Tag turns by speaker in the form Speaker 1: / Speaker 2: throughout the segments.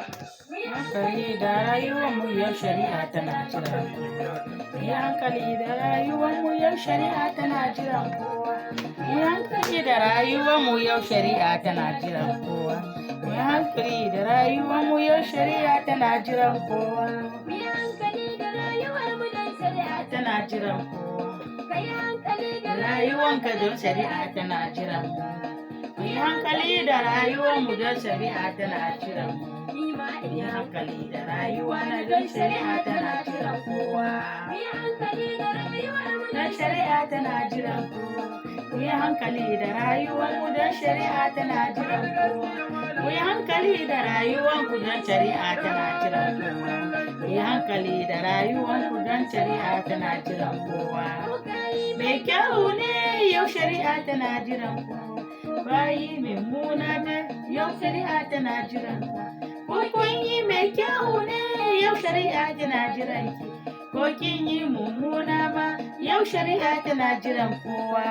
Speaker 1: Hankali da rayuwarmu yau shari'a tana jiran kowa. Yi hankali da rayuwarmu yau shari'a tana jiran kowa. Yi hankali da rayuwarmu yau shari'a tana jiran kowa. Yi hankali da rayuwarmu yau shari'a tana jiran kowa.
Speaker 2: Yi hankali da rayuwarmu don shari'a
Speaker 1: Tana jiran kowa.
Speaker 2: Ka yi hankali da
Speaker 1: Rayuwanka don shari'a tana jiran mu. Yi hankali da rayuwarmu don shari'a tana jiran mu. Yi hankali da rayuwa na don shari'a tana jiran kowa.
Speaker 2: Yi hankali da rayuwarmu
Speaker 1: Don shari'a tana jiran kowa. Ku yi hankali da rayuwarmu don shari'a tana jiran kowa. Ku yi hankali da rayuwarku don shari'a tana jiran kowa. Ku yi hankali da rayuwarku don shari'a tana jiran kowa. Mai kyau ne yau shari'a tana jiran kowa. Bayi mai muna ne yau shari'a tana jiran kowa. Ko kun yi mai kyau ne yau shari'a tana jiran ki. Ko kin yi mummuna ma yau shari'a tana jiran kowa.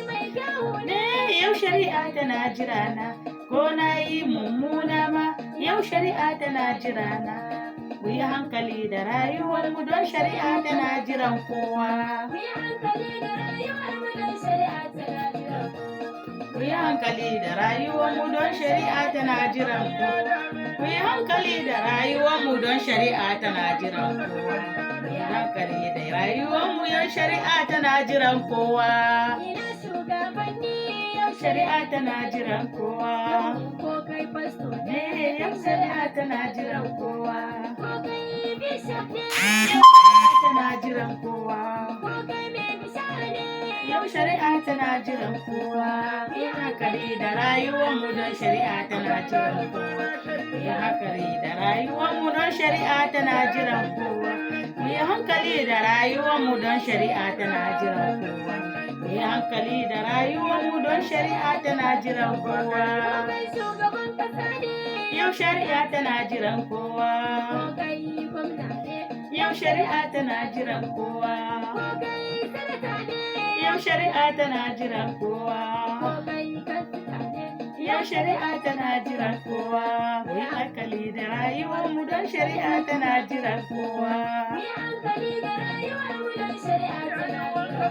Speaker 2: mai kyau
Speaker 1: Ne yau shari'a tana jirana. Ko na yi mummuna ma yau shari'a tana jirana. Ku yi hankali da rayuwarmu don shari'a tana jiran kowa.
Speaker 2: Ku yi hankali da rayuwarmu don shari'a tana jiran
Speaker 1: Ku yi hankali da rayuwarmu don shari'a tana jiran kowa. Ku yi hankali da rayuwarmu don shari'a tana jiran kowa. Ku yi hankali da rayuwarmu don shari'a tana jiran kowa.
Speaker 2: Ina shugabanni yau
Speaker 1: Shari'a tana jiran kowa.
Speaker 2: ko kai fasto ne
Speaker 1: Ne yau shari'a tana jiran kowa.
Speaker 2: ko kai bishop ne
Speaker 1: Shari'a tana jiran kowa.
Speaker 2: ko kai mai bishara ne
Speaker 1: Yau shari'a tana jiran kowa. Ku yi hankali da rayuwarmu don shari'a tana jiran kowa. Ku yi hankali da rayuwarmu don shari'a tana jiran kowa. Ku yi hankali da rayuwarmu don shari'a tana jiran kowa. Ku yi hankali da rayuwarmu don shari'a tana jiran kowa.
Speaker 2: kai shugaban kasa ne
Speaker 1: Yau shari'a tana jiran kowa.
Speaker 2: ko kai gwamna ne
Speaker 1: Yau shari'a tana jiran kowa.
Speaker 2: ko kai sanata ne
Speaker 1: Yau shari'a tana jiran kowa.
Speaker 2: ko kai kansila ne
Speaker 1: Yau shari'a tana jiran kowa. Mu yi hankali da rayuwarmu don shari'a tana jiran kowa.
Speaker 2: Mu yi hankali da rayuwarmu don shari'a tana jiran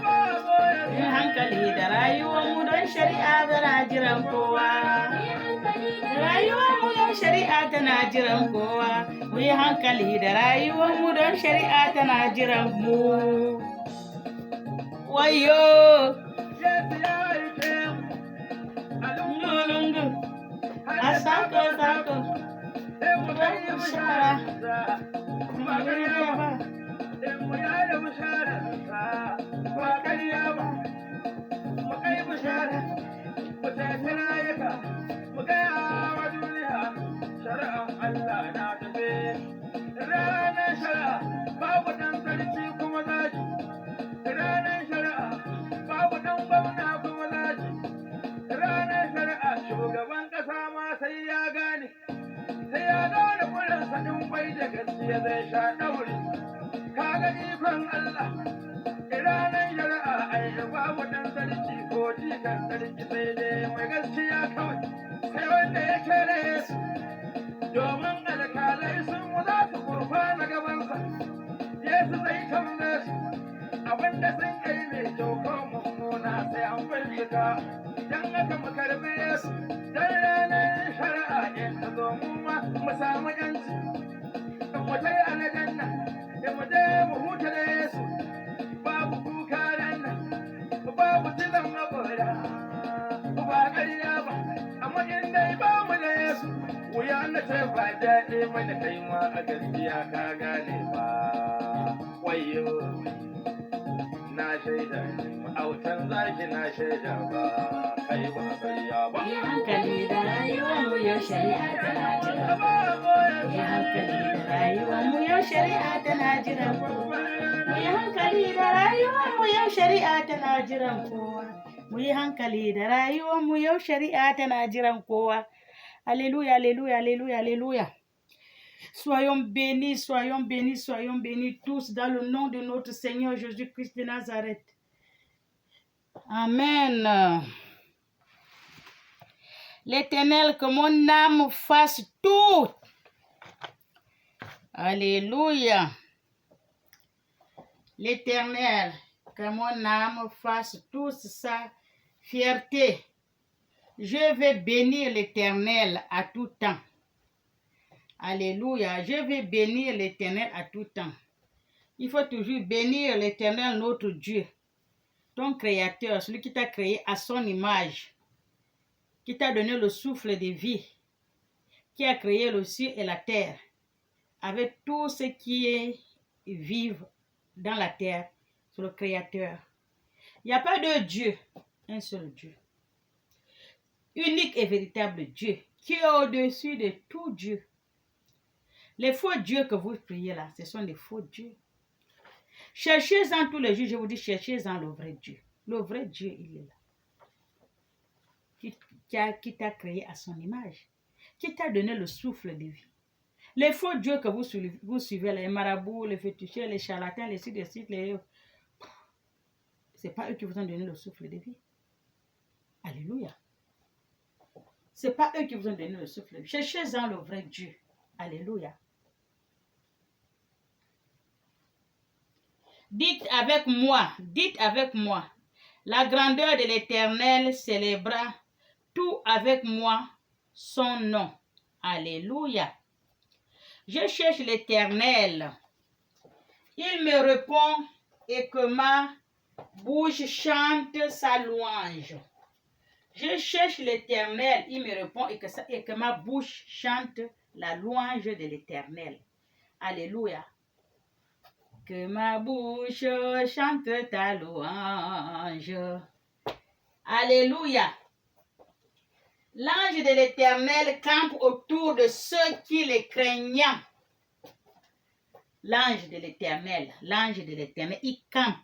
Speaker 1: Mu yi hankali da rayuwarmu don shari'a tana jiran kowa.
Speaker 2: Mu yi hankali da
Speaker 1: Rayuwarmu don shari'a tana jiran kowa. Mu yi hankali da rayuwarmu don shari'a tana jiran mu. Wayo! Lungu, a sako sako, shara, ba.
Speaker 3: Shugaban ƙasa ma sai ya gane kurinsa ɗin bai da gaskiya zai sha ɗauri. Kaga ikon Allah, ranar shari'a ai babu ɗan sarki ko jikan sarki sai dai mai gaskiya kawai. Sai wanda ya kere su, domin alkalai sun za su gurfana gabansa. Yesu zai tambaye su, abinda sun kai mai kyau ko mummuna sai an bincika. Idan aka mu karbi Yesu, dan ranar shari'a in ta zo mu ma mu samu yanci. In mu tai aljanna, in mu je mu huta da Yesu. Babu kuka ran nan, babu tilan maboya, ba ƙarya ba. Amma in dai ba mu da Yesu, wuya na ce ba daɗi mana kai ma a gaskiya ka gane ba. Wayyo, na shaida autan zaki na shaida ba kai ba ƙarya ba.
Speaker 1: Yi hankali da rayuwarmu yau shari'a tana jiran kowa. Yi hankali da rayuwarmu yau shari'a tana jiran kowa. Mu yi hankali da rayuwarmu yau shari'a tana jiran kowa. Mu yi hankali da rayuwarmu yau shari'a tana jiran kowa. Alléluia, alléluia, alléluia, alléluia. Soyons bénis, soyons bénis, soyons bénis tous dans le nom de notre Seigneur Jésus-Christ de Nazareth. Amen. L'Éternel, que mon âme fasse tout. Alléluia. L'Éternel, que mon âme fasse toute sa fierté. Je vais bénir l'Éternel à tout temps. Alléluia. Je vais bénir l'Éternel à tout temps. Il faut toujours bénir l'Éternel, notre Dieu, ton Créateur, celui qui t'a créé à son image, qui t'a donné le souffle de vie, qui a créé le ciel et la terre, avec tout ce qui est vivre dans la terre, c'est le Créateur. Il n'y a pas de Dieu, un seul Dieu. Unique et véritable Dieu, qui est au-dessus de tout Dieu. Les faux dieux que vous priez là, ce sont des faux dieux. Cherchez-en tous les jours, je vous dis, cherchez-en le vrai Dieu. Le vrai Dieu, il est là. Qui t'a créé à son image, qui t'a donné le souffle de vie. Les faux dieux que vous suivez, les marabouts, les féticheurs, les charlatans, les sites, c'est pas eux qui vous ont donné le souffle de vie. Alléluia. C'est pas eux qui vous ont donné le souffle de vie. Cherchez-en le vrai Dieu. Alléluia. Dites avec moi, la grandeur de l'Éternel célébra tout avec moi son nom. Alléluia. Je cherche l'Éternel. Il me répond et que ma bouche chante sa louange. Je cherche l'Éternel. Il me répond et que ma bouche chante la louange de l'Éternel. Alléluia. Que ma bouche chante ta louange. Alléluia. L'ange de l'Éternel campe autour de ceux qui le craignent. L'ange de l'Éternel, il campe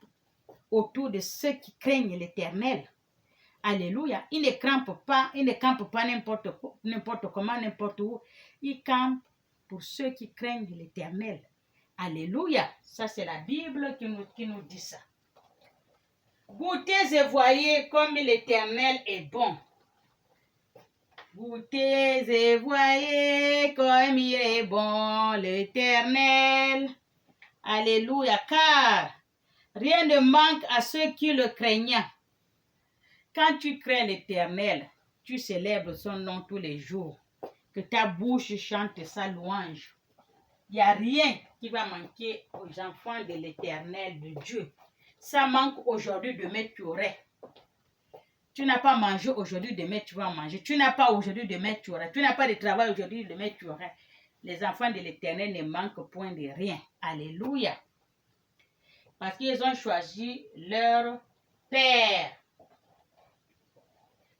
Speaker 1: autour de ceux qui craignent l'Éternel. Alléluia. Il ne campe pas n'importe comment, n'importe où. Il campe pour ceux qui craignent l'Éternel. Alléluia. Ça, c'est la Bible qui nous dit ça. Goûtez et voyez comme l'Éternel est bon. Goûtez et voyez comme il est bon, l'Éternel. Alléluia. Car rien ne manque à ceux qui le craignent. Quand tu crains l'Éternel, tu célèbres son nom tous les jours. Que ta bouche chante sa louange. Il n'y a rien qui va manquer aux enfants de l'Éternel, de Dieu. Ça manque aujourd'hui, demain tu aurais. Tu n'as pas mangé aujourd'hui, demain tu vas manger. Tu n'as pas aujourd'hui, demain tu auras. Tu n'as pas de travail aujourd'hui, demain tu auras. Les enfants de l'Éternel ne manquent point de rien. Alléluia. Parce qu'ils ont choisi leur Père.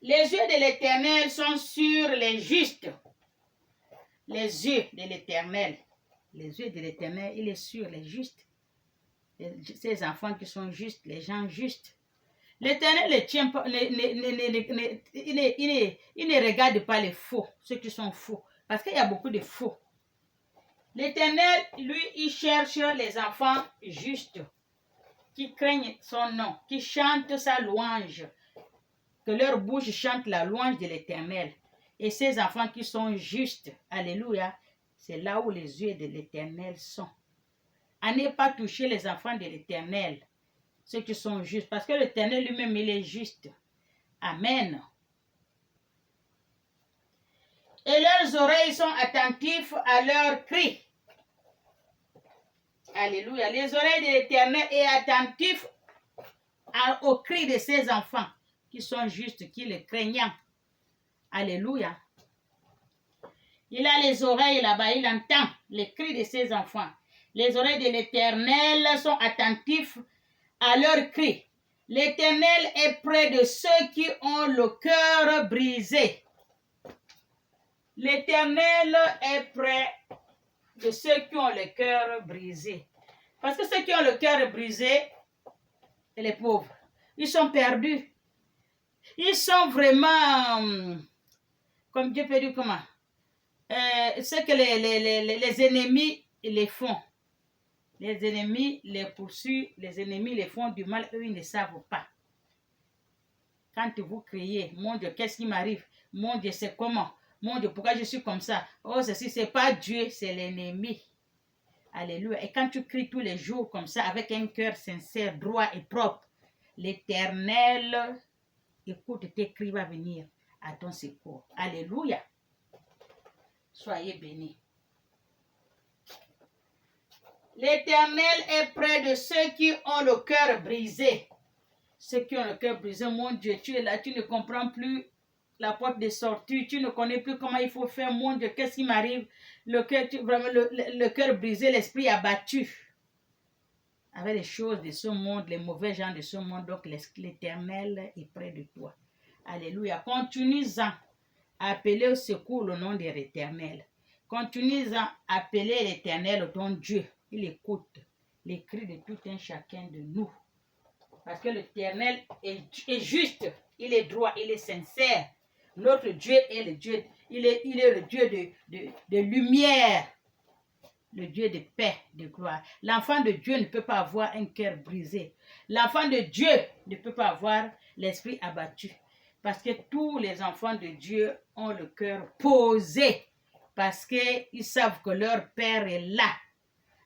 Speaker 1: Les yeux de l'Éternel sont sur les justes. Les yeux de l'Éternel. Les yeux de l'Éternel, il est sur les justes. Ces enfants qui sont justes, les gens justes. L'Éternel ne tient pas, il ne regarde pas les faux, ceux qui sont faux. Parce qu'il y a beaucoup de faux. L'Éternel, lui, il cherche les enfants justes, qui craignent son nom, qui chantent sa louange. Que leur bouche chante la louange de l'Éternel. Et ces enfants qui sont justes, alléluia, c'est là où les yeux de l'Éternel sont. À ne pas toucher les enfants de l'Éternel, ceux qui sont justes, parce que l'Éternel lui-même, il est juste. Amen. Et leurs oreilles sont attentives à leurs cris. Alléluia. Les oreilles de l'Éternel sont attentives aux cris de ses enfants, qui sont justes, qui le craignent. Alléluia. Il a les oreilles là-bas, il entend les cris de ses enfants. Les oreilles de l'Éternel sont attentives à leurs cris. L'Éternel est près de ceux qui ont le cœur brisé. L'Éternel est près de ceux qui ont le cœur brisé. Parce que ceux qui ont le cœur brisé, les pauvres, ils sont perdus. Ils sont vraiment, comme Dieu peut dire comment, ce que les ennemis les font. Les ennemis les poursuivent, les ennemis les font du mal, eux ils ne savent pas. quand vous criez, mon Dieu, qu'est-ce qui m'arrive? Mon Dieu, c'est comment? Mon Dieu, pourquoi je suis comme ça? Oh, ceci, c'est pas Dieu, c'est l'ennemi. Alléluia. Et quand tu cries tous les jours comme ça, avec un cœur sincère, droit et propre, l'Éternel, écoute, tes cris va venir à ton secours. Alléluia. Soyez bénis. L'Éternel est près de ceux qui ont le cœur brisé. Ceux qui ont le cœur brisé, mon Dieu, tu es là, tu ne comprends plus la porte de sortie, tu ne connais plus comment il faut faire, mon Dieu, qu'est-ce qui m'arrive? Le cœur, vraiment, le cœur brisé, l'esprit abattu. Avec les choses de ce monde, les mauvais gens de ce monde, donc l'Éternel est près de toi. Alléluia. Continue-en à appeler au secours le nom de l'Éternel. Continue-en à appeler l'Éternel, ton Dieu. Il écoute les cris de tout un chacun de nous. Parce que l'Éternel est juste, il est droit, il est sincère. Notre Dieu est le Dieu, il est le Dieu de lumière, le Dieu de paix, de gloire. L'enfant de Dieu ne peut pas avoir un cœur brisé. L'enfant de Dieu ne peut pas avoir l'esprit abattu. Parce que tous les enfants de Dieu ont le cœur posé. Parce qu'ils savent que leur Père est là.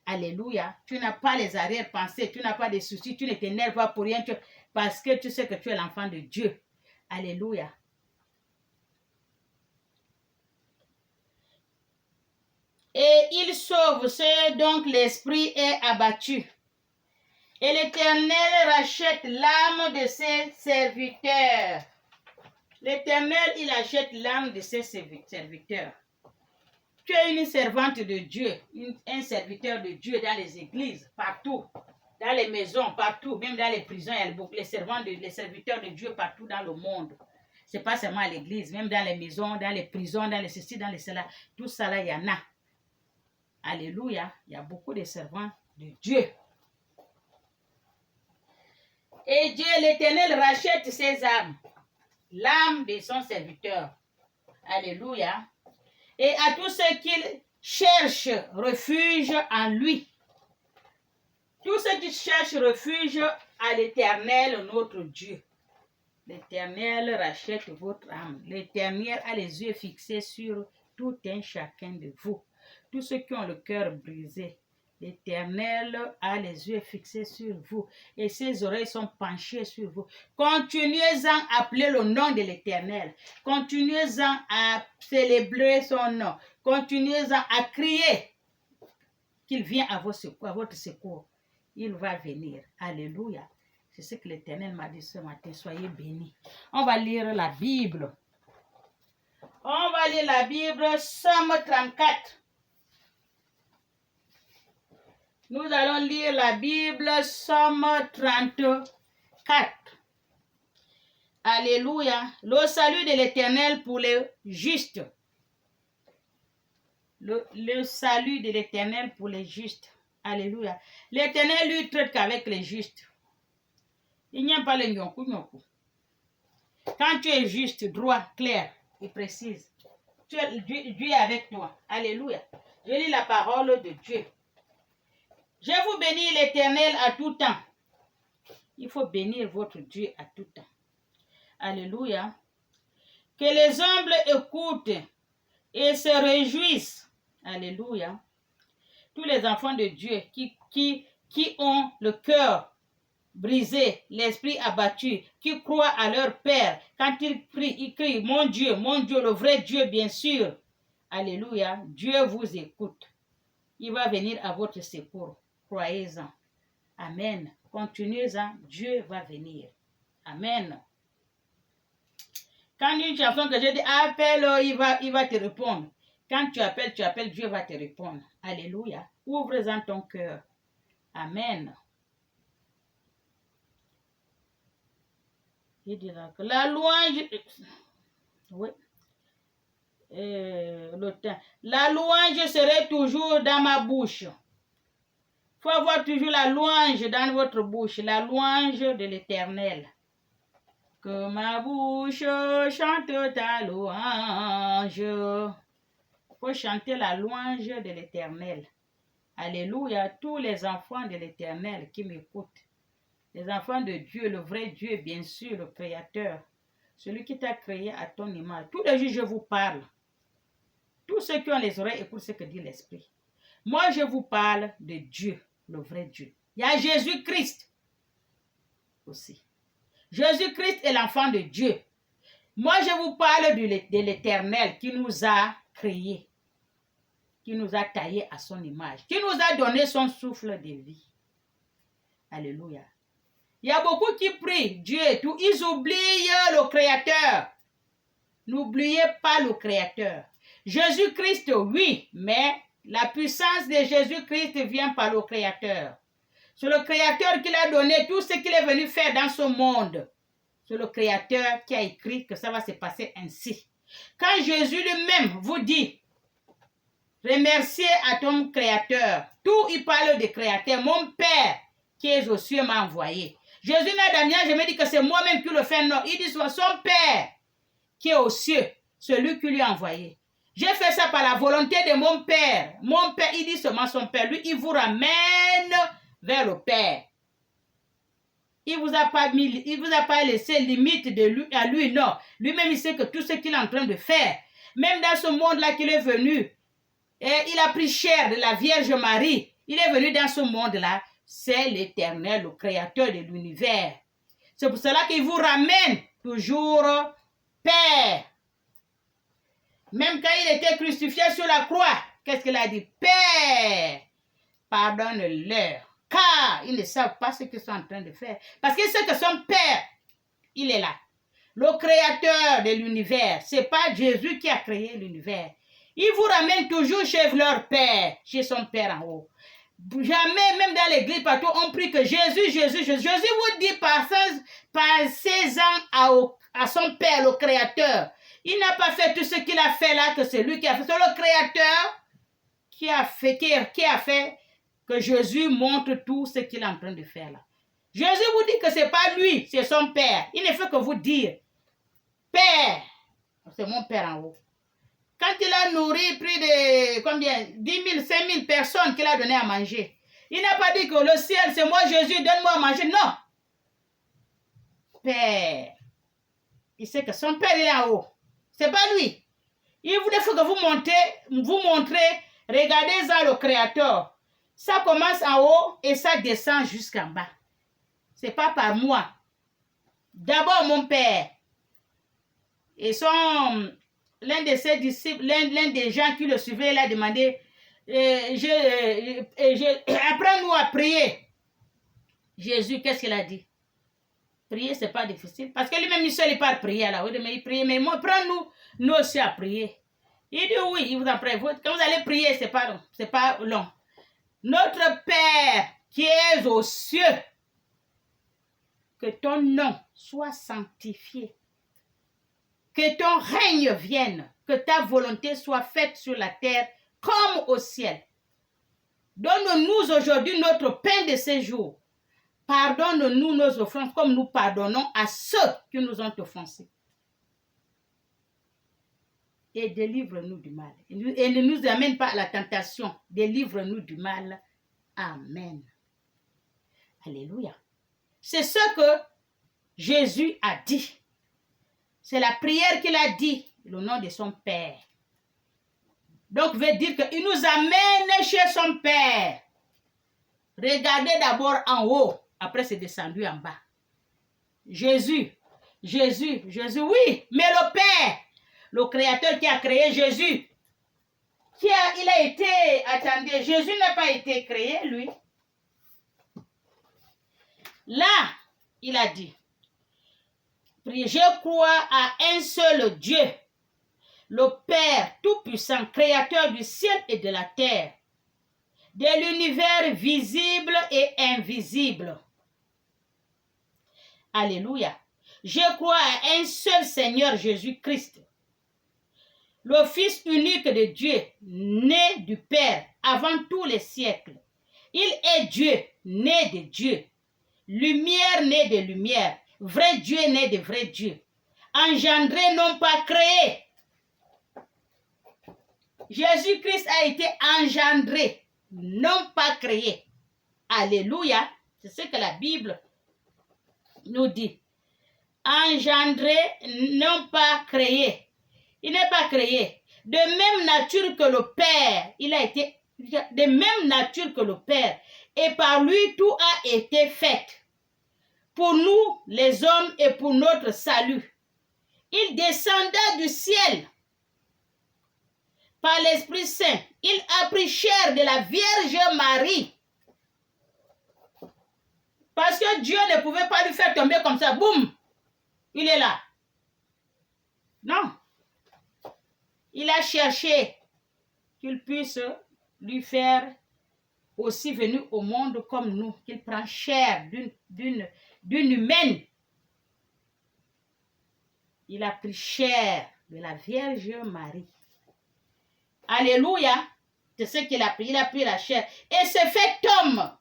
Speaker 1: Alléluia. Tu n'as pas les arrière-pensées, tu n'as pas de soucis, tu ne t'énerves pas pour rien, parce que tu sais que tu es l'enfant de Dieu. Alléluia. Et il sauve ceux dont l'esprit est abattu. Et l'Éternel rachète l'âme de ses serviteurs. L'Éternel, il achète l'âme de ses serviteurs. Tu es une servante de Dieu, un serviteur de Dieu dans les églises, partout, dans les maisons, partout, même dans les prisons, il y a beaucoup, les serviteurs de Dieu partout dans le monde. Ce n'est pas seulement à l'église, même dans les maisons, dans les prisons, dans les ceci, dans les cela, tout ça là, il y en a. Alléluia, il y a beaucoup de servants de Dieu. Et Dieu, l'Éternel, rachète ses âmes, l'âme de son serviteur. Alléluia. Et à tous ceux qui cherchent refuge en lui. Tous ceux qui cherchent refuge à l'Éternel, notre Dieu. L'Éternel rachète votre âme. L'Éternel a les yeux fixés sur tout un chacun de vous. Tous ceux qui ont le cœur brisé, l'Éternel a les yeux fixés sur vous et ses oreilles sont penchées sur vous. Continuez-en à appeler le nom de l'Éternel. Continuez-en à célébrer son nom. Continuez-en à crier qu'il vient à votre secours. Il va venir. Alléluia. C'est ce que l'Éternel m'a dit ce matin. Soyez bénis. On va lire la Bible. On va lire la Bible, Somme 34. Nous allons lire la Bible, Somme 34. Alléluia. Le salut de l'Éternel pour les justes. Le salut de l'Éternel pour les justes. Alléluia. L'Éternel lui traite qu'avec les justes. Il n'y a pas le nyonkou. Quand tu es juste, droit, clair et précise, Dieu est avec toi. Alléluia. Je lis la parole de Dieu. Je vous bénis l'Éternel à tout temps. Il faut bénir votre Dieu à tout temps. Alléluia. Que les humbles écoutent et se réjouissent. Alléluia. Tous les enfants de Dieu qui ont le cœur brisé, l'esprit abattu, qui croient à leur Père, quand ils crient, mon Dieu, le vrai Dieu, bien sûr. Alléluia. Dieu vous écoute. Il va venir à votre secours. Croyez-en. Amen. Continuez-en. Dieu va venir. Amen. Quand une chanson que je dis, appelle, il va te répondre. Quand tu appelles, Dieu va te répondre. Alléluia. Ouvre-en ton cœur. Amen. Il dira que la louange... Oui. La louange serait toujours dans ma bouche. Il faut avoir toujours la louange dans votre bouche. La louange de l'Éternel. Que ma bouche chante ta louange. Il faut chanter la louange de l'Éternel. Alléluia. Tous les enfants de l'Éternel qui m'écoutent. Les enfants de Dieu, le vrai Dieu, bien sûr, le Créateur. celui qui t'a créé à ton image. Tous les jours, je vous parle. Tous ceux qui ont les oreilles écoutent ce que dit l'Esprit. Moi, je vous parle de Dieu, le vrai Dieu. Il y a Jésus-Christ aussi. Jésus-Christ est l'enfant de Dieu. Moi, je vous parle de l'Éternel qui nous a créés, qui nous a taillés à son image, qui nous a donné son souffle de vie. Alléluia. Il y a beaucoup qui prient Dieu et tout. Ils oublient le Créateur. N'oubliez pas le Créateur. Jésus-Christ, oui, mais la puissance de Jésus-Christ vient par le Créateur. C'est le Créateur qui l'a donné tout ce qu'il est venu faire dans ce monde. C'est le Créateur qui a écrit que ça va se passer ainsi. Quand Jésus lui-même vous dit, remerciez à ton Créateur, tout il parle de Créateur, mon Père qui est aux cieux m'a envoyé. Jésus n'a jamais je me dis que c'est moi-même qui le fais, non. Il dit son Père qui est aux cieux, celui qui lui a envoyé. J'ai fait ça par la volonté de mon Père. Mon Père, il dit seulement son Père. Lui, il vous ramène vers le Père. Il vous a pas laissé limite de lui à lui, non. Lui-même, il sait que tout ce qu'il est en train de faire, même dans ce monde-là qu'il est venu, et il a pris chair de la Vierge Marie. Il est venu dans ce monde-là. C'est l'Éternel, le Créateur de l'univers. C'est pour cela qu'il vous ramène toujours Père. Même quand il était crucifié sur la croix, qu'est-ce qu'il a dit? Père, pardonne-leur, car ils ne savent pas ce qu'ils sont en train de faire. Parce qu'ils savent que son Père, il est là. Le Créateur de l'univers, ce n'est pas Jésus qui a créé l'univers. Il vous ramène toujours chez leur Père, chez son Père en haut. Jamais, même dans l'église, partout, on prie que Jésus vous dit passez-en à son Père, le Créateur. Il n'a pas fait tout ce qu'il a fait là, que c'est lui qui a fait. C'est le Créateur qui a fait que Jésus montre tout ce qu'il est en train de faire là. Jésus vous dit que ce n'est pas lui, c'est son Père. Il ne fait que vous dire, Père, c'est mon Père en haut. Quand il a nourri plus de, 10 000, 5 000 personnes qu'il a donné à manger, il n'a pas dit que le ciel, c'est moi Jésus, donne-moi à manger. Non. Père, il sait que son Père est en haut. C'est pas lui. Il voulait que vous montrez, regardez ça le Créateur. Ça commence en haut et ça descend jusqu'en bas. C'est pas par moi. D'abord mon Père. Et l'un de ses disciples, l'un des gens qui le suivaient, il a demandé, apprends-nous à prier. Jésus, qu'est-ce qu'il a dit? Prier, ce n'est pas difficile. Parce que lui-même, il seul, il parle prier là. Mais il prie. Mais moi, prends-nous, nous aussi à prier. Il dit oui, il vous en prie. Quand vous allez prier, ce n'est pas long. Notre Père qui es aux cieux, que ton nom soit sanctifié. Que ton règne vienne. Que ta volonté soit faite sur la terre comme au ciel. Donne-nous aujourd'hui notre pain de ce jour. Pardonne-nous nos offenses comme nous pardonnons à ceux qui nous ont offensés. Et délivre-nous du mal. Et ne nous amène pas à la tentation. Délivre-nous du mal. Amen. Alléluia. C'est ce que Jésus a dit. C'est la prière qu'il a dit, le nom de son Père. Donc, veut dire qu'il nous amène chez son Père. Regardez d'abord en haut. Après, c'est descendu en bas. Jésus, oui, mais le Père, le Créateur qui a créé Jésus, attendez, Jésus n'a pas été créé, lui. Là, il a dit, je crois à un seul Dieu, le Père Tout-Puissant, Créateur du ciel et de la terre, de l'univers visible et invisible. Alléluia. Je crois à un seul Seigneur Jésus-Christ, le Fils unique de Dieu, né du Père avant tous les siècles. Il est Dieu, né de Dieu, lumière née de lumière, vrai Dieu né de vrai Dieu, engendré non pas créé. Jésus-Christ a été engendré, non pas créé. Alléluia. C'est ce que la Bible nous dit. engendré, non pas créé. Il n'est pas créé. De même nature que le Père, il a été de même nature que le Père. Et par lui, tout a été fait. Pour nous, les hommes, et pour notre salut. Il descenda du ciel par l'Esprit Saint. Il a pris chair de la Vierge Marie. Parce que Dieu ne pouvait pas lui faire tomber comme ça. Boum! Il est là. Non. Il a cherché qu'il puisse lui faire aussi venir au monde comme nous, qu'il prend chair d'une humaine. Il a pris chair de la Vierge Marie. Alléluia. C'est ce qu'il a pris. Il a pris la chair et s'est fait homme.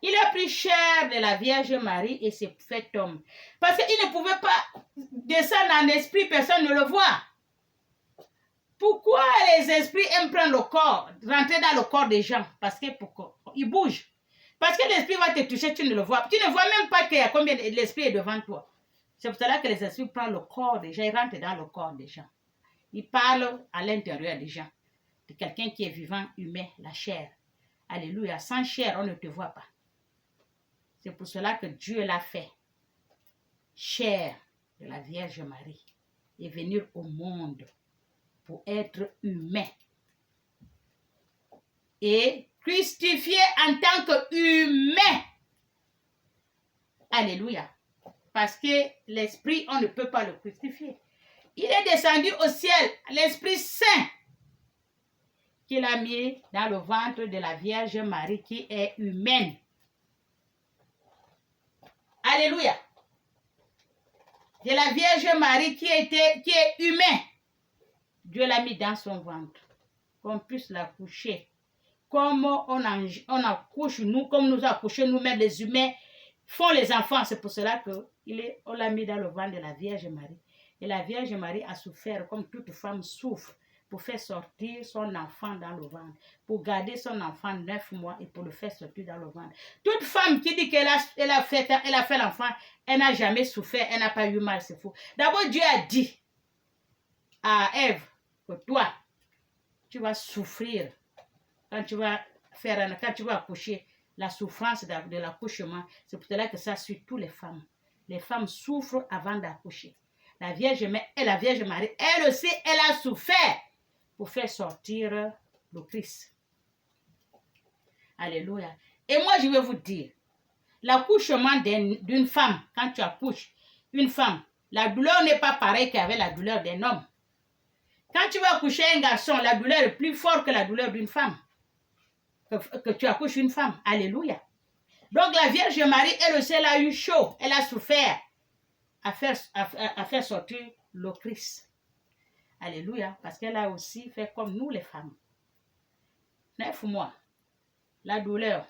Speaker 1: Il a pris chair de la Vierge Marie et s'est fait homme. Parce qu'il ne pouvait pas descendre en esprit, personne ne le voit. Pourquoi les esprits aiment prendre le corps, rentrer dans le corps des gens? Parce que pourquoi? Ils bougent. Parce que l'esprit va te toucher, tu ne le vois. Tu ne vois même pas qu'il y a combien l'esprit est devant toi. C'est pour cela que les esprits prennent le corps des gens, ils rentrent dans le corps des gens. Ils parlent à l'intérieur des gens. De quelqu'un qui est vivant, humain, la chair. Alléluia. Sans chair, on ne te voit pas. C'est pour cela que Dieu l'a fait. Chair de la Vierge Marie. Et venir au monde pour être humain. Et crucifié en tant qu'humain. Alléluia. Parce que l'esprit, on ne peut pas le crucifier. Il est descendu au ciel, l'Esprit Saint, qu'il a mis dans le ventre de la Vierge Marie qui est humaine. Alléluia. De la Vierge Marie qui est humaine. Dieu l'a mis dans son ventre. Qu'on puisse la coucher. Comme on accouche nous, comme nous accouchons nous-mêmes les humains, font les enfants. C'est pour cela qu'on l'a mis dans le ventre de la Vierge Marie. Et la Vierge Marie a souffert comme toute femme souffre pour faire sortir son enfant dans le ventre, pour garder son enfant 9 mois et pour le faire sortir dans le ventre. Toute femme qui dit qu'elle a fait l'enfant, elle n'a jamais souffert, elle n'a pas eu mal, c'est faux. D'abord, Dieu a dit à Ève que toi, tu vas souffrir quand tu vas accoucher, la souffrance de l'accouchement. C'est pour cela que ça suit toutes les femmes. Les femmes souffrent avant d'accoucher. La Vierge Marie, elle aussi, elle a souffert pour faire sortir le Christ. Alléluia. Et moi, je vais vous dire, l'accouchement d'une femme, quand tu accouches une femme, la douleur n'est pas pareille qu'avec la douleur d'un homme. Quand tu vas accoucher un garçon, la douleur est plus forte que la douleur d'une femme. Que tu accouches une femme. Alléluia. Donc la Vierge Marie, elle aussi, elle a eu chaud, elle a souffert à faire sortir le Christ. Alléluia. Parce qu'elle a aussi fait comme nous les femmes. 9 mois. La douleur.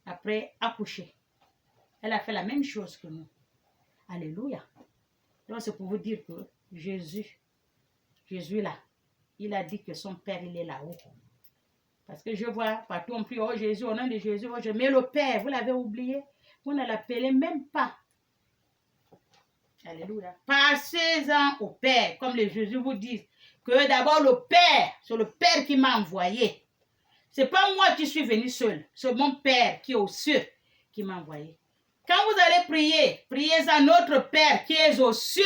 Speaker 1: Après accoucher. Elle a fait la même chose que nous. Alléluia. Donc c'est pour vous dire que Jésus là, il a dit que son Père, il est là-haut. Parce que je vois partout on prie, oh Jésus, au nom de Jésus, oh, je mets le Père, vous l'avez oublié. Vous ne l'appelez même pas. Alléluia. Passez-en au Père, comme les Jésus vous disent, que d'abord le Père, c'est le Père qui m'a envoyé. Ce n'est pas moi qui suis venu seul, c'est mon Père qui est aux cieux qui m'a envoyé. Quand vous allez prier, priez à notre Père qui est aux cieux.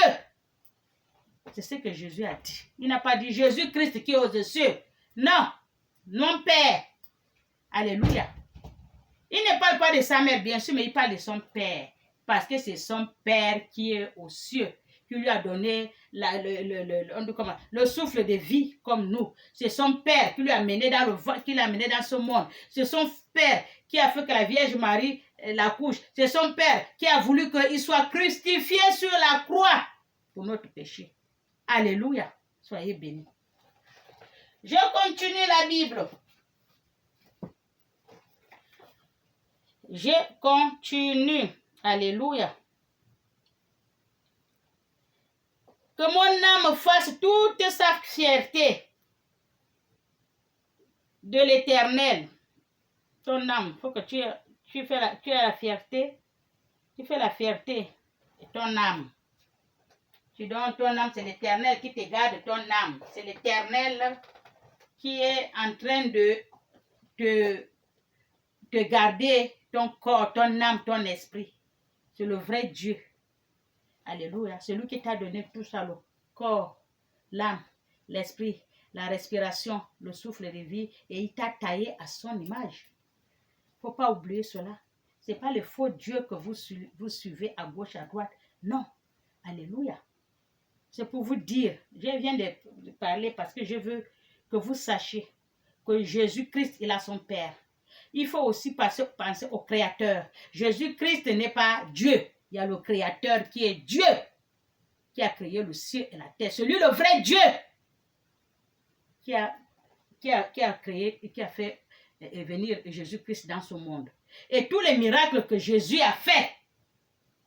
Speaker 1: C'est ce que Jésus a dit. Il n'a pas dit Jésus-Christ qui est aux cieux. Non, mon Père. Alléluia. Il ne parle pas de sa mère, bien sûr, mais il parle de son Père. Parce que c'est son Père qui est aux cieux, qui lui a donné le souffle de vie comme nous. C'est son Père qui l'a mené dans ce monde. C'est son Père qui a fait que la Vierge Marie l'accouche. C'est son Père qui a voulu qu'il soit crucifié sur la croix pour notre péché. Alléluia. Soyez bénis. Je continue la Bible. Je continue. Alléluia. Que mon âme fasse toute sa fierté de l'Éternel. Ton âme, il faut que tu aies la fierté Tu fais la fierté de ton âme. Tu donnes ton âme, c'est l'Éternel qui te garde ton âme. C'est l'Éternel qui est en train de te garder ton corps, ton âme, ton esprit. C'est le vrai Dieu. Alléluia. C'est lui qui t'a donné tout ça, le corps, l'âme, l'esprit, la respiration, le souffle de vie, et il t'a taillé à son image. Il ne faut pas oublier cela. Ce n'est pas le faux Dieu que vous suivez à gauche, à droite. Non. Alléluia. C'est pour vous dire, je viens de parler parce que je veux que vous sachiez que Jésus-Christ, il a son Père. Il faut aussi penser au Créateur. Jésus-Christ n'est pas Dieu. Il y a le Créateur qui est Dieu, qui a créé le ciel et la terre. Celui, le vrai Dieu, qui a créé et qui a fait venir Jésus-Christ dans ce monde. Et tous les miracles que Jésus a fait,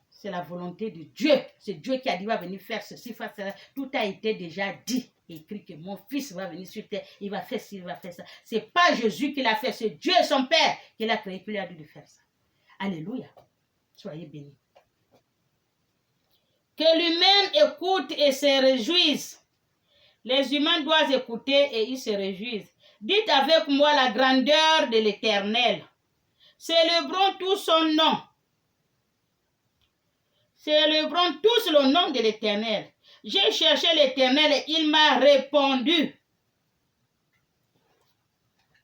Speaker 1: c'est la volonté de Dieu. C'est Dieu qui a dit, va venir faire ceci, faire cela. Tout a été déjà dit, écrit que mon fils va venir sur terre, il va faire ci, il va faire ça. Ce n'est pas Jésus qui l'a fait, c'est Dieu, son Père, qui l'a créé, qui lui a dit de faire ça. Alléluia. Soyez bénis. Que l'humain écoute et se réjouisse. Les humains doivent écouter et ils se réjouissent. Dites avec moi la grandeur de l'Éternel. Célébrons tous son nom. Célébrons tous le nom de l'Éternel. J'ai cherché l'Éternel et il m'a répondu.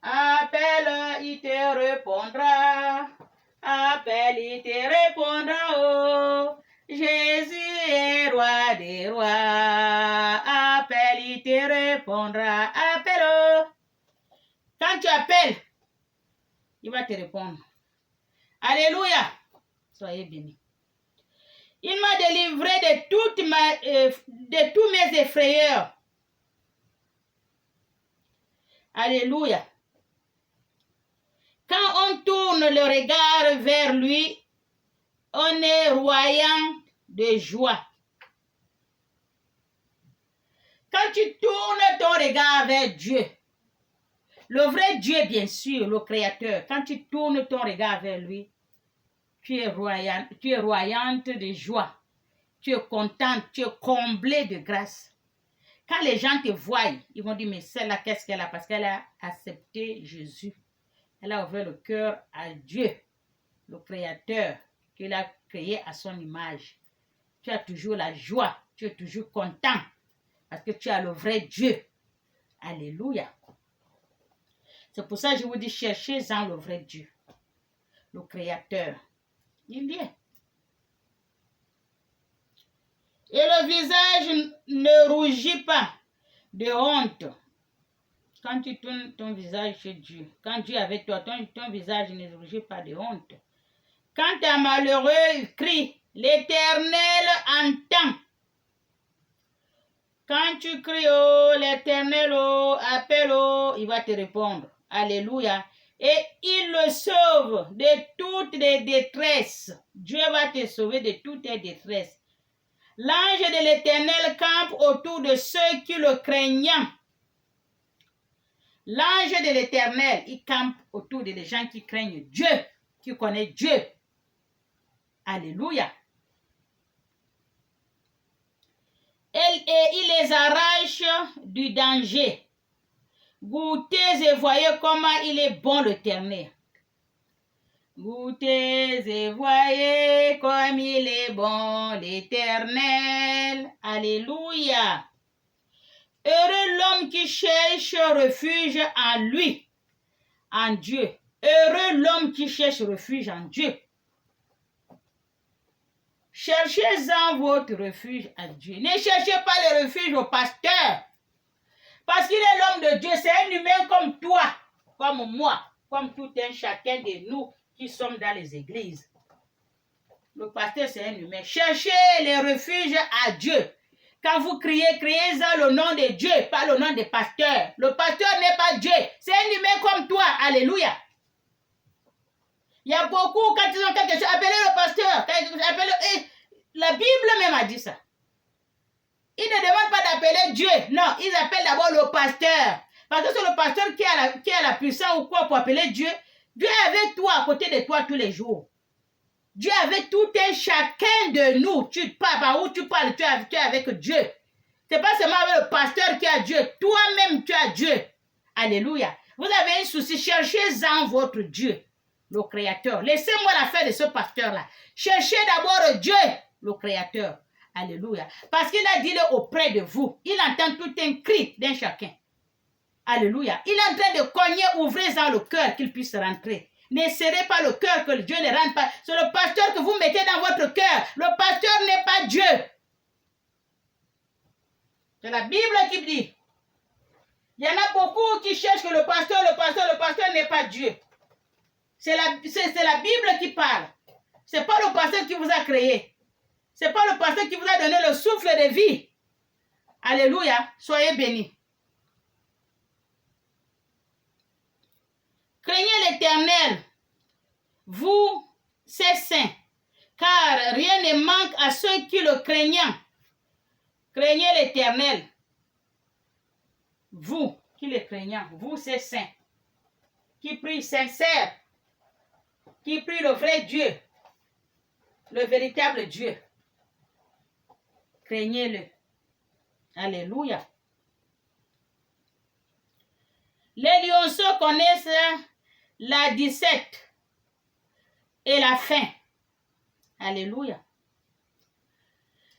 Speaker 1: Appelle, il te répondra. Appelle, il te répondra. Oh, Jésus est roi des rois. Appelle, il te répondra. Appelle. Oh. Quand tu appelles, il va te répondre. Alléluia. Soyez bénis. Il m'a délivré de tous mes effrayeurs. Alléluia. Quand on tourne le regard vers lui, on est royant de joie. Quand tu tournes ton regard vers Dieu, le vrai Dieu, bien sûr, le Créateur, quand tu tournes ton regard vers lui, tu es royante de joie. Tu es contente, tu es comblée de grâce. Quand les gens te voient, ils vont dire, mais celle-là, qu'est-ce qu'elle a? Parce qu'elle a accepté Jésus. Elle a ouvert le cœur à Dieu, le Créateur, qu'il a créé à son image. Tu as toujours la joie, tu es toujours content, parce que tu as le vrai Dieu. Alléluia. C'est pour ça que je vous dis, cherchez-en le vrai Dieu, le Créateur. Il y est. Et le visage ne rougit pas de honte. Quand tu tournes ton visage chez Dieu, quand Dieu est avec toi, ton visage ne rougit pas de honte. Quand un malheureux crie, l'Éternel entend. Quand tu cries, oh, l'Éternel, oh, appelle, oh, il va te répondre. Alléluia. Et il le sauve de toutes les détresses. Dieu va te sauver de toutes tes détresses. L'ange de l'Éternel campe autour de ceux qui le craignent. L'ange de l'Éternel, il campe autour des gens qui craignent Dieu, qui connaissent Dieu. Alléluia. Et il les arrache du danger. Goûtez et voyez comment il est bon l'Éternel. Goûtez et voyez comme il est bon l'Éternel. Alléluia. Heureux l'homme qui cherche refuge en lui, en Dieu. Heureux l'homme qui cherche refuge en Dieu. Cherchez-en votre refuge à Dieu. Ne cherchez pas le refuge au pasteur. Parce qu'il est l'homme de Dieu. C'est un humain comme toi, comme moi, comme tout un chacun de nous qui sommes dans les églises. Le pasteur, c'est un humain. Cherchez les refuges à Dieu. Quand vous criez, criez-en le nom de Dieu, pas le nom des pasteurs. Le pasteur n'est pas Dieu. C'est un humain comme toi. Alléluia. Il y a beaucoup, quand ils ont quelque chose, appelez le pasteur. La Bible même a dit ça. Ils ne demandent pas d'appeler Dieu. Non, ils appellent d'abord le pasteur. Parce que c'est le pasteur qui a la puissance ou quoi pour appeler Dieu. Dieu est avec toi, à côté de toi tous les jours. Dieu est avec tout un chacun de nous. Tu parles, par où tu parles, tu es avec Dieu. Ce n'est pas seulement avec le pasteur qui a Dieu. Toi-même, tu as Dieu. Alléluia. Vous avez un souci, cherchez-en votre Dieu, le Créateur. Laissez-moi la faire de ce pasteur-là. Cherchez d'abord Dieu, le Créateur. Alléluia. Parce qu'il a dit auprès de vous. Il entend tout un cri d'un chacun. Alléluia. Il est en train de cogner, ouvrez-en le cœur qu'il puisse rentrer. Ne serrez pas le cœur que Dieu ne rentre pas. C'est le pasteur que vous mettez dans votre cœur. Le pasteur n'est pas Dieu. C'est la Bible qui dit. Il y en a beaucoup qui cherchent que le pasteur n'est pas Dieu. C'est la Bible qui parle. Ce n'est pas le pasteur qui vous a créé. Ce n'est pas le pasteur qui vous a donné le souffle de vie. Alléluia. Soyez bénis. Craignez l'Éternel, vous, ses saints, car rien ne manque à ceux qui le craignent. Craignez l'Éternel, vous qui le craignez, vous, ses saints, qui prient sincère, qui prient le vrai Dieu, le véritable Dieu. Craignez-le. Alléluia. Les lionceaux connaissent la 17 et la fin. Alléluia.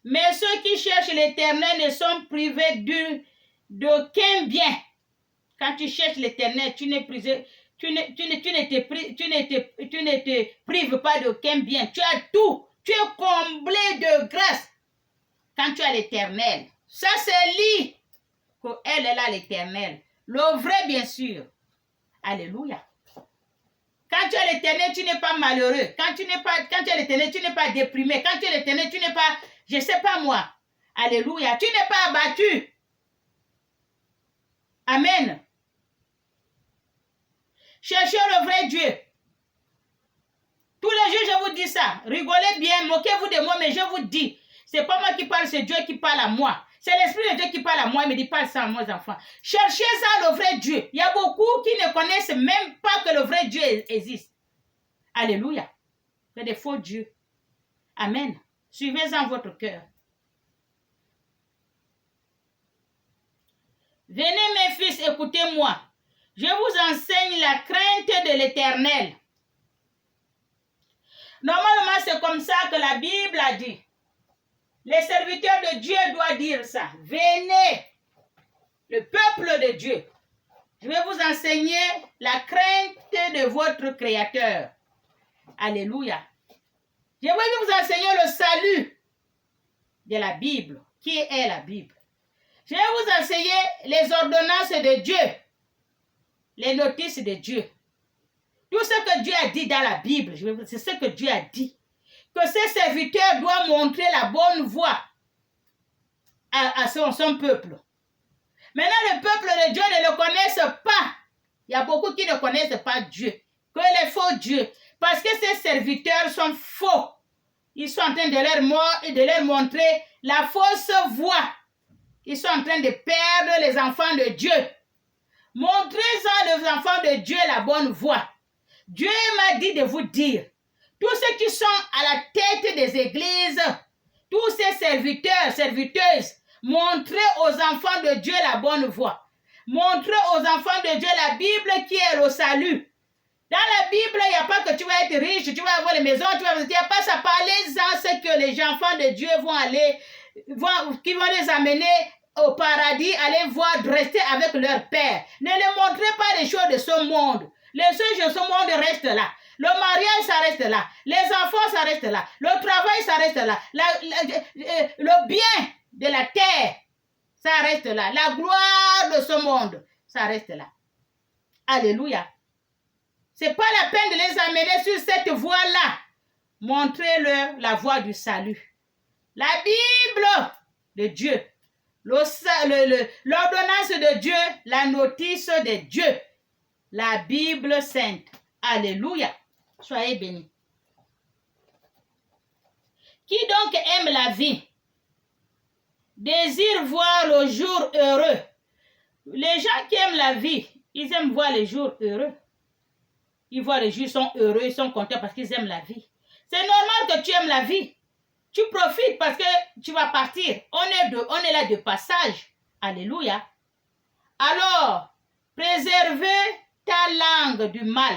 Speaker 1: Mais ceux qui cherchent l'Éternel ne sont privés d'aucun bien. Quand tu cherches l'Éternel, tu ne te prives pas d'aucun bien. Tu as tout. Tu es comblé de grâce quand tu as l'Éternel. Ça, c'est lui qu'elle est là, l'Éternel. Le vrai, bien sûr. Alléluia. Quand tu es l'Éternel, tu n'es pas malheureux. Quand tu es l'Éternel, tu n'es pas déprimé. Quand tu es l'Éternel, tu n'es pas, je ne sais pas moi. Alléluia. Tu n'es pas abattu. Amen. Cherchez le vrai Dieu. Tous les jours, je vous dis ça. Rigolez bien, moquez-vous de moi, mais je vous dis, ce n'est pas moi qui parle, c'est Dieu qui parle à moi. C'est l'Esprit de Dieu qui parle à moi, il me dit, parle ça à moi, enfants. Cherchez ça, le vrai Dieu. Il y a beaucoup qui ne connaissent même pas que le vrai Dieu existe. Alléluia. C'est des faux dieux. Amen. Suivez-en votre cœur. Venez mes fils, écoutez-moi. Je vous enseigne la crainte de l'Éternel. Normalement, c'est comme ça que la Bible a dit. Les serviteurs de Dieu doivent dire ça. Venez, le peuple de Dieu. Je vais vous enseigner la crainte de votre Créateur. Alléluia. Je vais vous enseigner le salut de la Bible. Qui est la Bible? Je vais vous enseigner les ordonnances de Dieu. Les notices de Dieu. Tout ce que Dieu a dit dans la Bible, c'est ce que Dieu a dit. Que ses serviteurs doivent montrer la bonne voie à son peuple. Maintenant, le peuple de Dieu ne le connaissent pas. Il y a beaucoup qui ne connaissent pas Dieu. Que les faux dieux. Parce que ces serviteurs sont faux. Ils sont en train de leur montrer la fausse voie. Ils sont en train de perdre les enfants de Dieu. Montrez-en aux enfants de Dieu la bonne voie. Dieu m'a dit de vous dire, tous ceux qui sont à la tête des églises, tous ces serviteurs, serviteuses, montrez aux enfants de Dieu la bonne voie. Montrez aux enfants de Dieu la Bible qui est le salut. Dans la Bible, il n'y a pas que tu vas être riche, tu vas avoir les maisons, il n'y a pas ça. Parlez-en ce que les enfants de Dieu vont aller, qui vont les amener au paradis, aller voir, rester avec leur Père. Ne leur montrez pas les choses de ce monde. Les choses de ce monde restent là. Le mariage, ça reste là. Les enfants, ça reste là. Le travail, ça reste là. Le bien de la terre, ça reste là. La gloire de ce monde, ça reste là. Alléluia. Ce n'est pas la peine de les amener sur cette voie-là. Montrez-leur la voie du salut. La Bible de Dieu. L'ordonnance de Dieu. La notice de Dieu. La Bible sainte. Alléluia. Soyez bénis. Qui donc aime la vie, désire voir le jour heureux. Les gens qui aiment la vie, ils aiment voir les jours heureux. Ils voient les jours, ils sont heureux, ils sont contents parce qu'ils aiment la vie. C'est normal que tu aimes la vie. Tu profites parce que tu vas partir. On est là de passage. Alléluia. Alors, préservez ta langue du mal.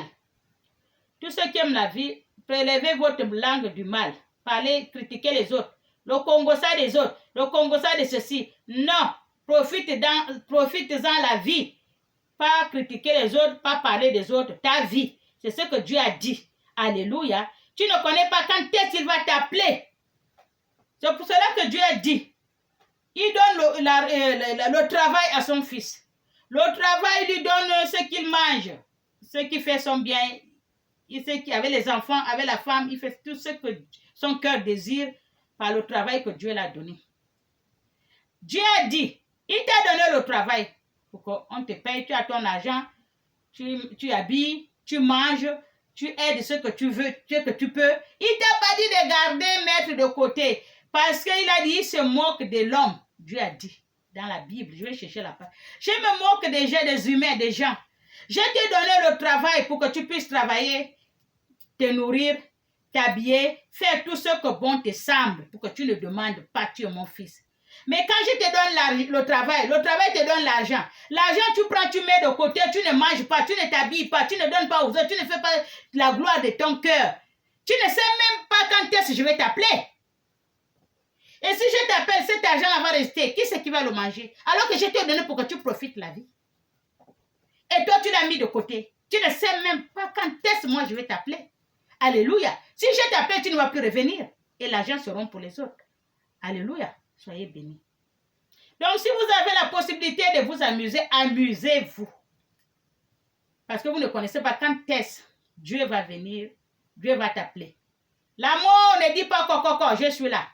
Speaker 1: Tous ceux qui aiment la vie, prélevez votre langue du mal. Parlez, critiquez les autres. Le Congo ça des autres. Le Congo ça de ceci. Non. Profite-en la vie. Pas critiquer les autres, pas parler des autres. Ta vie. C'est ce que Dieu a dit. Alléluia. Tu ne connais pas quand est-ce qu'il va t'appeler. C'est pour cela que Dieu a dit. Il donne le travail à son fils. Le travail lui donne ce qu'il mange. Ce qui fait son bien. Il sait qu'avec les enfants, avec la femme, il fait tout ce que son cœur désire par le travail que Dieu l'a donné. Dieu a dit, il t'a donné le travail pour qu'on te paye, tu as ton argent, tu habilles, tu manges, tu aides ce que tu veux, ce que tu peux. Il t'a pas dit de garder, mettre de côté. Parce qu'il a dit, il se moque de l'homme. Dieu a dit dans la Bible, je vais chercher la page. Je me moque des humains, des gens. Je t'ai donné le travail pour que tu puisses travailler, te nourrir, t'habiller, faire tout ce que bon te semble pour que tu ne demandes pas, tu es mon fils. Mais quand je te donne le travail te donne l'argent. L'argent, tu prends, tu mets de côté, tu ne manges pas, tu ne t'habilles pas, tu ne donnes pas aux autres, tu ne fais pas la gloire de ton cœur. Tu ne sais même pas quand est-ce que je vais t'appeler. Et si je t'appelle, cet argent-là va rester. Qui c'est qui va le manger? Alors que je t'ai donné pour que tu profites la vie. Et toi, tu l'as mis de côté. Tu ne sais même pas quand est-ce que moi je vais t'appeler. Alléluia. Si je t'appelle, tu ne vas plus revenir. Et l'argent sera pour les autres. Alléluia. Soyez bénis. Donc, si vous avez la possibilité de vous amuser, amusez-vous. Parce que vous ne connaissez pas quand est-ce Dieu va venir, Dieu va t'appeler. L'amour ne dit pas coco, je suis là.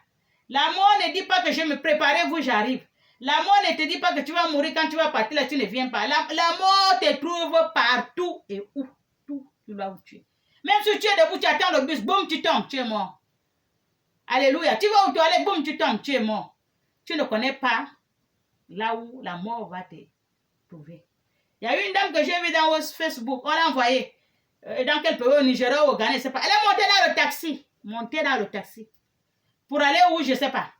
Speaker 1: L'amour ne dit pas que je me prépare, vous j'arrive. L'amour ne te dit pas que tu vas mourir quand tu vas partir là, tu ne viens pas. L'amour te trouve partout et où. Tout là où tu es. Même si tu es debout, tu attends le bus, boum, tu tombes, tu es mort. Alléluia. Tu vas aux toilettes, boum, tu tombes, tu es mort. Tu ne connais pas là où la mort va te trouver. Il y a une dame que j'ai vue dans Facebook, on l'a envoyée. Dans quel pays, au Nigeria, au Ghana, je ne sais pas. Elle est montée dans le taxi. Montée dans le taxi. Pour aller où, je ne sais pas.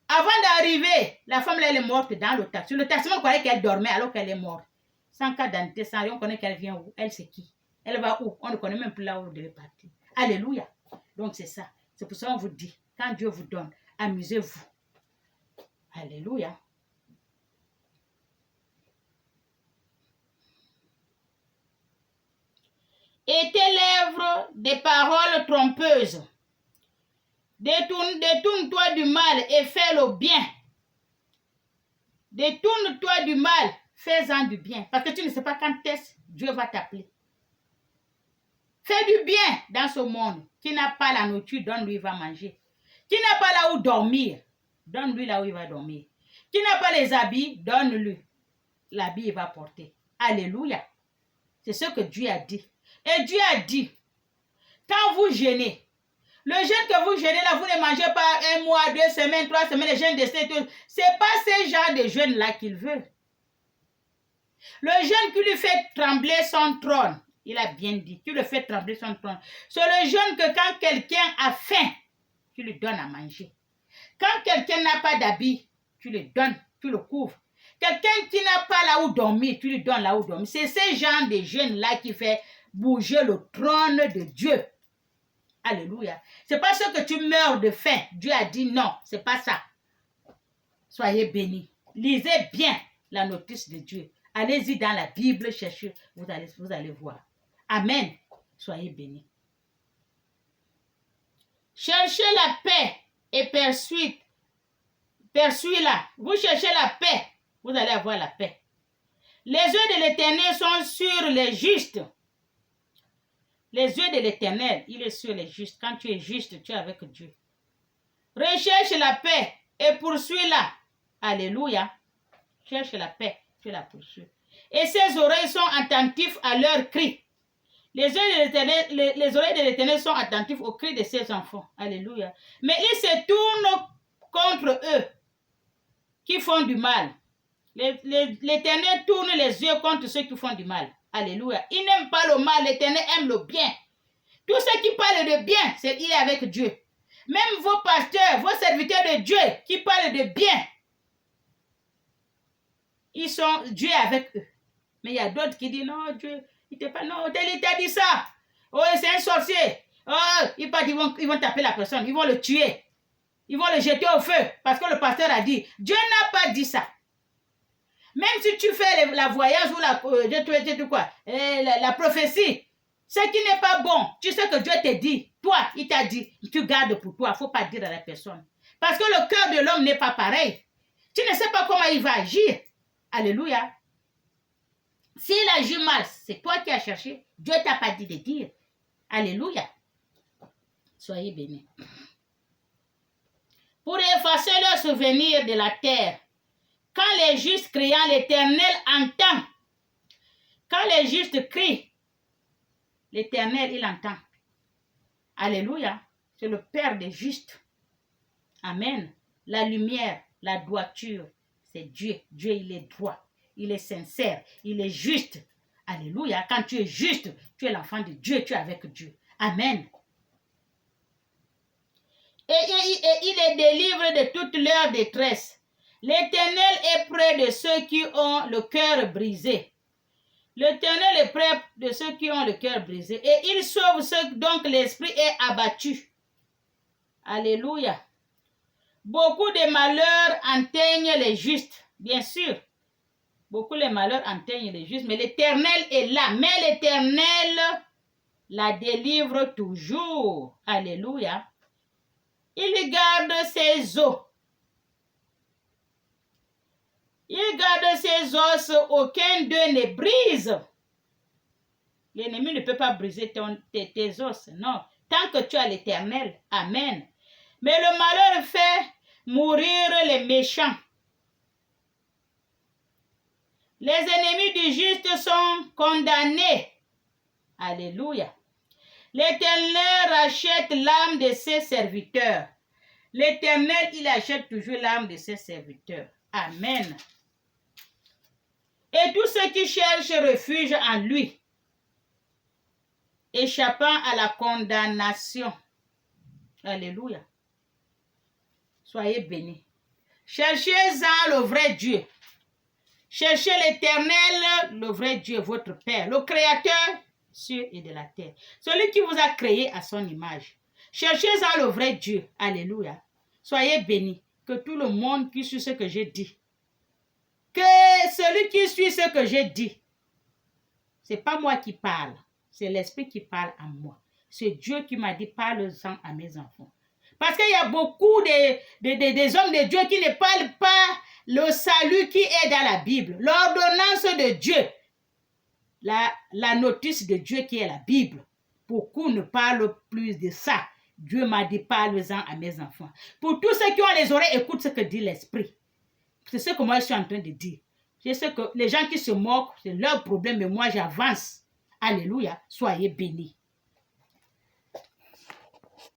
Speaker 1: Avant d'arriver, la femme là, elle est morte dans le taxi. Le taximan croyait qu'elle dormait alors qu'elle est morte. Sans cas d'identité, sans rien, on connaît qu'elle vient où. Elle, c'est qui? Elle va où? On ne connaît même plus là où elle devait partir. Alléluia. Donc, c'est ça. C'est pour ça qu'on vous dit, quand Dieu vous donne, amusez-vous. Alléluia. Et tes lèvres des paroles trompeuses. Détourne-toi du mal et fais le bien. Détourne-toi du mal, fais-en du bien. Parce que tu ne sais pas quand est-ce Dieu va t'appeler. Fais du bien dans ce monde. Qui n'a pas la nourriture, donne-lui, il va manger. Qui n'a pas là où dormir, donne-lui là où il va dormir. Qui n'a pas les habits, donne-lui. L'habit, il va porter. Alléluia. C'est ce que Dieu a dit. Et Dieu a dit, quand vous jeûnez, le jeûne que vous jeûnez là, vous ne mangez pas 1 mois, 2 semaines, 3 semaines, les jeûnes de 7 jours. Ce n'est pas ce genre de jeûne là qu'il veut. Le jeûne qui lui fait trembler son trône, il a bien dit, tu le fais trembler son trône. C'est le jeûne que quand quelqu'un a faim, tu lui donnes à manger. Quand quelqu'un n'a pas d'habit, tu le donnes, tu le couvres. Quelqu'un qui n'a pas là où dormir, tu lui donnes là où dormir. C'est ce genre de jeûne là qui fait bouger le trône de Dieu. Alléluia. C'est pas ce que tu meurs de faim. Dieu a dit non, c'est pas ça. Soyez bénis. Lisez bien la notice de Dieu. Allez-y dans la Bible, cherchez, vous allez voir. Amen. Soyez bénis. Cherchez la paix et poursuivez-la. Vous cherchez la paix, vous allez avoir la paix. Les yeux de l'Éternel sont sur les justes. Les yeux de l'Éternel, il est sur les justes. Quand tu es juste, tu es avec Dieu. Recherche la paix et poursuis-la. Alléluia. Cherche la paix, tu la poursuis. Et ses oreilles sont attentives à leurs cris. Les oreilles de l'Éternel sont attentives aux cris de ses enfants. Alléluia. Mais il se tourne contre eux qui font du mal. L'Éternel tourne les yeux contre ceux qui font du mal. Alléluia. Il n'aime pas le mal, l'Éternel aime le bien. Tous ceux qui parlent de bien, il est avec Dieu. Même vos pasteurs, vos serviteurs de Dieu qui parlent de bien, Dieu est avec eux. Mais il y a d'autres qui disent, non, Dieu, il t'a pas, non, il t'a dit ça. Oh, c'est un sorcier. Oh, ils vont taper la personne, ils vont le tuer. Ils vont le jeter au feu parce que le pasteur a dit. Dieu n'a pas dit ça. Même si tu fais la voyage ou la prophétie, ce qui n'est pas bon, tu sais que Dieu te dit, toi, il t'a dit, tu gardes pour toi, il ne faut pas dire à la personne. Parce que le cœur de l'homme n'est pas pareil. Tu ne sais pas comment il va agir. Alléluia. S'il agit mal, c'est toi qui as cherché. Dieu ne t'a pas dit de dire. Alléluia. Soyez bénis. Pour effacer leur souvenir de la terre, quand les justes criant, l'Éternel entend. Quand les justes crient, l'Éternel, il entend. Alléluia. C'est le Père des justes. Amen. La lumière, la droiture, c'est Dieu. Dieu, il est droit. Il est sincère. Il est juste. Alléluia. Quand tu es juste, tu es l'enfant de Dieu. Tu es avec Dieu. Amen. Et il les délivre de toute leur détresse. L'Éternel est près de ceux qui ont le cœur brisé. L'Éternel est près de ceux qui ont le cœur brisé. Et il sauve ceux dont l'esprit est abattu. Alléluia. Beaucoup de malheurs atteignent les justes. Bien sûr. Beaucoup de malheurs atteignent les justes. Mais l'Éternel est là. Mais l'Éternel la délivre toujours. Alléluia. Il garde ses os. Il garde ses os, aucun d'eux ne brise. L'ennemi ne peut pas briser tes os, non. Tant que tu as l'Éternel, amen. Mais le malheur fait mourir les méchants. Les ennemis du juste sont condamnés. Alléluia. L'Éternel rachète l'âme de ses serviteurs. L'Éternel, il achète toujours l'âme de ses serviteurs. Amen. Et tous ceux qui cherchent refuge en lui, échappant à la condamnation. Alléluia. Soyez bénis. Cherchez-en le vrai Dieu. Cherchez l'Éternel, le vrai Dieu, votre Père, le Créateur, cieux et de la terre. Celui qui vous a créé à son image. Cherchez-en le vrai Dieu. Alléluia. Soyez bénis. Que tout le monde qui suit ce que j'ai dit. Que celui qui suit ce que j'ai dit. C'est pas moi qui parle. C'est l'Esprit qui parle à moi. C'est Dieu qui m'a dit parle-en à mes enfants. Parce qu'il y a beaucoup des hommes de Dieu qui ne parlent pas le salut qui est dans la Bible. L'ordonnance de Dieu. La notice de Dieu qui est la Bible. Beaucoup ne parlent plus de ça. Dieu m'a dit parle-en à mes enfants. Pour tous ceux qui ont les oreilles, écoute ce que dit l'Esprit. C'est ce que moi je suis en train de dire. Je sais que les gens qui se moquent, c'est leur problème, mais moi j'avance. Alléluia. Soyez bénis.